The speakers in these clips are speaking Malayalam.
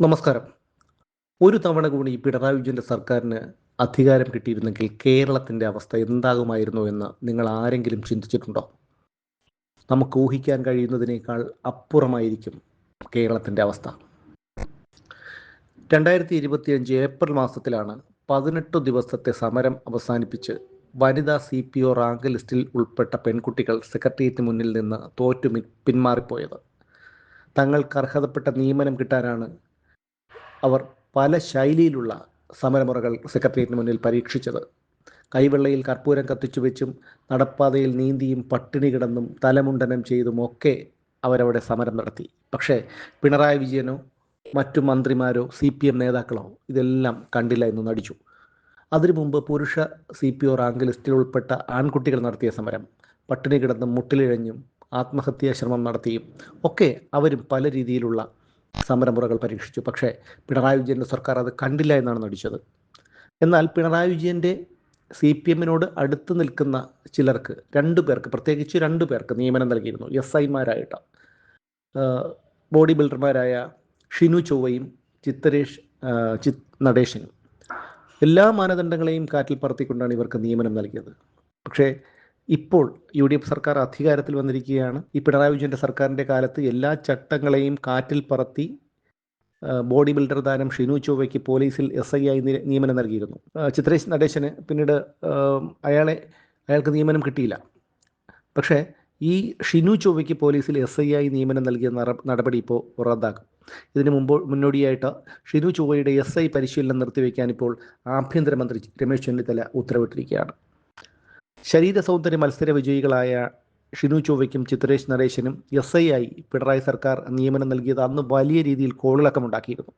നമസ്കാരം. ഒരു തവണ കൂടി പിണറായി വിജയൻ്റെ സർക്കാരിന് അധികാരം കിട്ടിയിരുന്നെങ്കിൽ കേരളത്തിൻ്റെ അവസ്ഥ എന്താകുമായിരുന്നു എന്ന് നിങ്ങൾ ആരെങ്കിലും ചിന്തിച്ചിട്ടുണ്ടോ? നമുക്ക് ഊഹിക്കാൻ കഴിയുന്നതിനേക്കാൾ അപ്പുറമായിരിക്കും കേരളത്തിൻ്റെ അവസ്ഥ. 2025 ഏപ്രിൽ മാസത്തിലാണ് 18 ദിവസത്തെ സമരം അവസാനിപ്പിച്ച് വനിതാ CPO റാങ്ക് ലിസ്റ്റിൽ ഉൾപ്പെട്ട പെൺകുട്ടികൾ സെക്രട്ടേറിയറ്റിന് മുന്നിൽ നിന്ന് തോറ്റു പിന്മാറിപ്പോയത്. തങ്ങൾക്ക് അർഹതപ്പെട്ട നിയമനം കിട്ടാനാണ് അവർ പല ശൈലിയിലുള്ള സമരമുറകൾ സെക്രട്ടേറിയറ്റിന് മുന്നിൽ പരീക്ഷിച്ചത്. കൈവെള്ളയിൽ കർപ്പൂരം കത്തിച്ചു വെച്ചും നടപ്പാതയിൽ നീന്തിയും പട്ടിണി കിടന്നും തലമുണ്ടനം ചെയ്തുമൊക്കെ അവരവിടെ സമരം നടത്തി. പക്ഷേ പിണറായി വിജയനോ മറ്റു മന്ത്രിമാരോ CPM നേതാക്കളോ ഇതെല്ലാം കണ്ടില്ല എന്ന് നടിച്ചു. അതിനു മുമ്പ് പുരുഷ CPO റാങ്ക് ലിസ്റ്റിൽ ഉൾപ്പെട്ട ആൺകുട്ടികൾ നടത്തിയ സമരം പട്ടിണി കിടന്നും മുട്ടിലിഴഞ്ഞും ആത്മഹത്യാ ശ്രമം നടത്തിയും ഒക്കെ അവരും പല രീതിയിലുള്ള സമരമുറകൾ പരീക്ഷിച്ചു. പക്ഷേ പിണറായി വിജയൻ്റെ സർക്കാർ അത് കണ്ടില്ല എന്നാണ് നടിച്ചത്. എന്നാൽ പിണറായി വിജയൻ്റെ CPMനോട് അടുത്ത് നിൽക്കുന്ന ചിലർക്ക്, പ്രത്യേകിച്ച് രണ്ടു പേർക്ക് നിയമനം നൽകിയിരുന്നു. SIമാരായിട്ട് ബോഡി ബിൽഡർമാരായ ഷിനു ചൊവ്വയും നടേശനും. എല്ലാ മാനദണ്ഡങ്ങളെയും കാറ്റിൽ പറത്തിക്കൊണ്ടാണ് ഇവർക്ക് നിയമനം നൽകിയത്. പക്ഷേ ഇപ്പോൾ UDF സർക്കാർ അധികാരത്തിൽ വന്നിരിക്കുകയാണ്. ഈ പിണറായി വിജയൻ്റെ സർക്കാരിൻ്റെ കാലത്ത് എല്ലാ ചട്ടങ്ങളെയും കാറ്റിൽ പറത്തി ബോഡി ബിൽഡർ താരം ഷിനു ചൊവ്വയ്ക്ക് പോലീസിൽ SI ആയി നിയമനം നൽകിയിരുന്നു. ചിത്രേഷ് നടേശന് പിന്നീട് അയാൾക്ക് നിയമനം കിട്ടിയില്ല. പക്ഷേ ഈ ഷിനു ചൊവ്വയ്ക്ക് പോലീസിൽ SI ആയി നിയമനം നൽകിയ നടപടി ഇപ്പോൾ റദ്ദാക്കും. ഇതിന് മുന്നോടിയായിട്ട് ഷിനു ചൊവ്വയുടെ SI പരിശീലനം നിർത്തിവെക്കാൻ ഇപ്പോൾ ആഭ്യന്തരമന്ത്രി രമേശ് ചെന്നിത്തല ഉത്തരവിട്ടിരിക്കുകയാണ്. ശരീര സൗന്ദര്യ മത്സര വിജയികളായ ഷിനു ചൊവ്വയ്ക്കും ചിത്രേഷ് നടേശനും SI ആയി പിണറായി സർക്കാർ നിയമനം നൽകിയത് അന്ന് വലിയ രീതിയിൽ കോളിളക്കമുണ്ടാക്കിയിരുന്നു.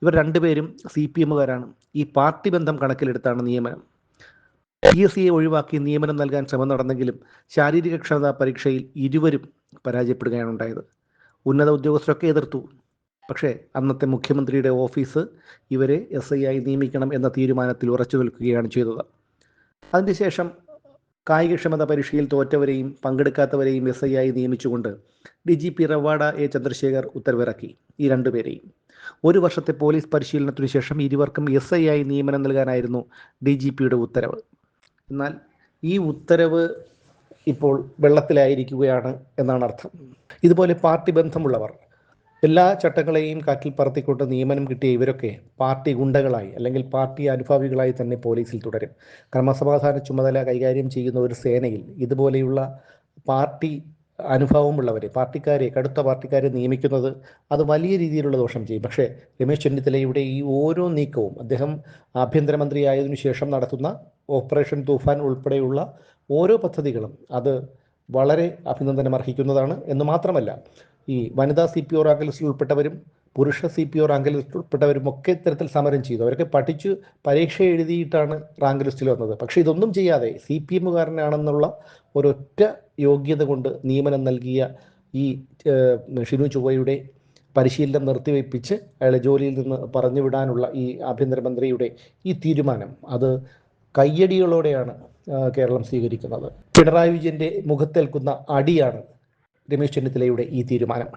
ഇവർ രണ്ടുപേരും CPMകാരാണ്. ഈ പാർട്ടി ബന്ധം കണക്കിലെടുത്താണ് നിയമനം. PSCയെ ഒഴിവാക്കി നിയമനം നൽകാൻ ശ്രമം നടന്നെങ്കിലും ശാരീരിക ക്ഷമതാ പരീക്ഷയിൽ ഇരുവരും പരാജയപ്പെടുകയാണ് ഉണ്ടായത്. ഉന്നത ഉദ്യോഗസ്ഥരൊക്കെ എതിർത്തു. പക്ഷേ അന്നത്തെ മുഖ്യമന്ത്രിയുടെ ഓഫീസ് ഇവരെ SI ആയി നിയമിക്കണം എന്ന തീരുമാനത്തിൽ ഉറച്ചു നിൽക്കുകയാണ് ചെയ്തത്. അതിനുശേഷം കായികക്ഷമത പരീക്ഷയിൽ തോറ്റവരെയും പങ്കെടുക്കാത്തവരെയും SI ആയി നിയമിച്ചുകൊണ്ട് DGP റവാഡ A ചന്ദ്രശേഖർ ഉത്തരവിറക്കി. ഈ രണ്ടുപേരെയും 1 വർഷത്തെ പോലീസ് പരിശീലനത്തിനു ശേഷം ഇരുവർക്കും SI ആയി നിയമനം നൽകാനായിരുന്നു DGPയുടെ ഉത്തരവ്. എന്നാൽ ഈ ഉത്തരവ് ഇപ്പോൾ വെള്ളത്തിലായിരിക്കുകയാണ് എന്നാണ് അർത്ഥം. ഇതുപോലെ പാർട്ടി ബന്ധമുള്ളവർ, എല്ലാ ചട്ടങ്ങളെയും കാറ്റിൽ പറത്തിക്കൊണ്ട് നിയമനം കിട്ടിയ ഇവരൊക്കെ പാർട്ടി ഗുണ്ടകളായി അല്ലെങ്കിൽ പാർട്ടി അനുഭാവികളായി തന്നെ പോലീസിൽ തുടരും. ക്രമസമാധാന ചുമതല കൈകാര്യം ചെയ്യുന്ന ഒരു സേനയിൽ ഇതുപോലെയുള്ള പാർട്ടി അനുഭവമുള്ളവരെ, കടുത്ത പാർട്ടിക്കാരെ നിയമിക്കുന്നത് അത് വലിയ രീതിയിലുള്ള ദോഷം ചെയ്യും. പക്ഷേ രമേശ് ചെന്നിത്തലയുടെ ഈ ഓരോ നീക്കവും, അദ്ദേഹം ആഭ്യന്തരമന്ത്രിയായതിനു ശേഷം നടത്തുന്ന ഓപ്പറേഷൻ തൂഫാൻ ഉൾപ്പെടെയുള്ള ഓരോ പദ്ധതികളും അത് വളരെ അഭിനന്ദനം അർഹിക്കുന്നതാണ്. എന്ന് മാത്രമല്ല, ഈ വനിതാ CPO റാങ്ക് ലിസ്റ്റിൽ ഉൾപ്പെട്ടവരും പുരുഷ CPO റാങ്ക് ലിസ്റ്റിൽ ഉൾപ്പെട്ടവരും ഒക്കെ ഇത്തരത്തിൽ സമരം ചെയ്തു. അവരൊക്കെ പഠിച്ചു പരീക്ഷ എഴുതിയിട്ടാണ് റാങ്ക് ലിസ്റ്റിൽ വന്നത്. പക്ഷേ ഇതൊന്നും ചെയ്യാതെ CPMകാരനാണെന്നുള്ള ഒരൊറ്റ യോഗ്യത കൊണ്ട് നിയമനം നൽകിയ ഈ ഷിനു ചൊവ്വയുടെ പരിശീലനം നിർത്തിവെപ്പിച്ച് അയാളെ ജോലിയിൽ നിന്ന് പറഞ്ഞുവിടാനുള്ള ഈ ആഭ്യന്തരമന്ത്രിയുടെ ഈ തീരുമാനം അത് കയ്യടികളോടെയാണ് കേരളം സ്വീകരിക്കുന്നത്. പിണറായി വിജയൻ്റെ മുഖത്തേൽക്കുന്ന അടിയാണ് രമേശ് ചെന്നിത്തലയുടെ ഈ തീരുമാനം.